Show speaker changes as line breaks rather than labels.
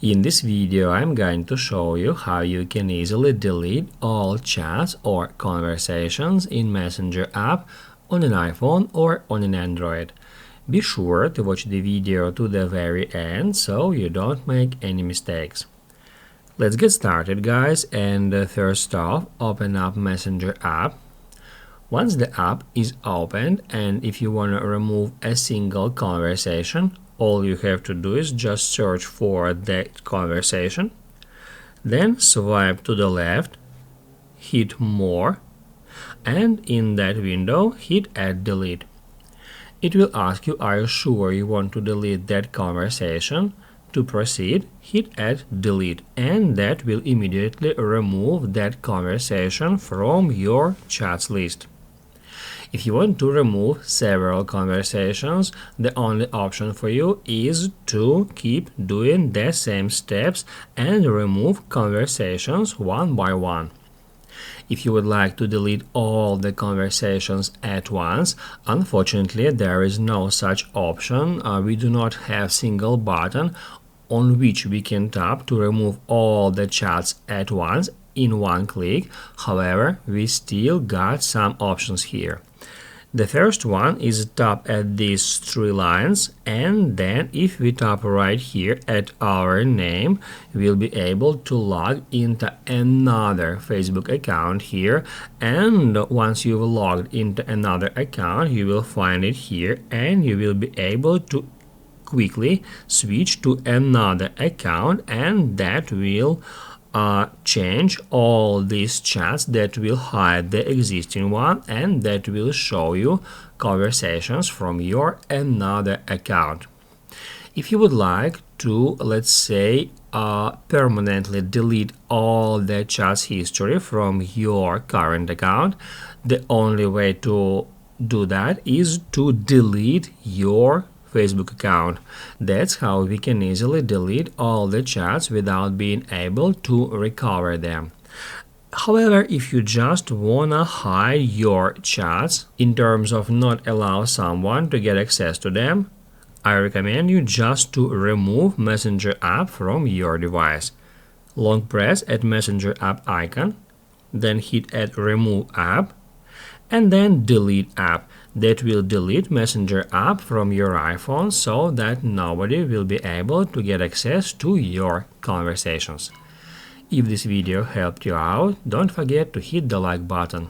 In this video, I'm going to show you how you can easily delete all chats or conversations in Messenger app on an iPhone or on an Android. Be sure to watch the video to the very end so you don't make any mistakes. Let's get started, guys, and first off, open up Messenger app. Once the app is opened, and if you want to remove a single conversation, all you have to do is just search for that conversation, then swipe to the left, hit More, and in that window hit Add Delete. It will ask you, are you sure you want to delete that conversation? To proceed, hit Add Delete, and that will immediately remove that conversation from your chats list. If you want to remove several conversations, the only option for you is to keep doing the same steps and remove conversations one by one. If you would like to delete all the conversations at once, unfortunately there is no such option. We do not have single button on which we can tap to remove all the chats at once in one click. However, we still got some options here. The first one is tap at these three lines, and then if we tap right here at our name, we'll be able to log into another Facebook account here, and once you've logged into another account, you will find it here and you will be able to quickly switch to another account, and that will change all these chats, that will hide the existing one, and that will show you conversations from your another account. If you would like to, let's say, permanently delete all the chats history from your current account, the only way to do that is to delete your Facebook account. That's how we can easily delete all the chats without being able to recover them. However, if you just wanna hide your chats in terms of not allow someone to get access to them, I recommend you just to remove Messenger app from your device. Long press at Messenger app icon, then hit at Remove app, and then Delete app. That will delete Messenger app from your iPhone so that nobody will be able to get access to your conversations. If this video helped you out, don't forget to hit the like button.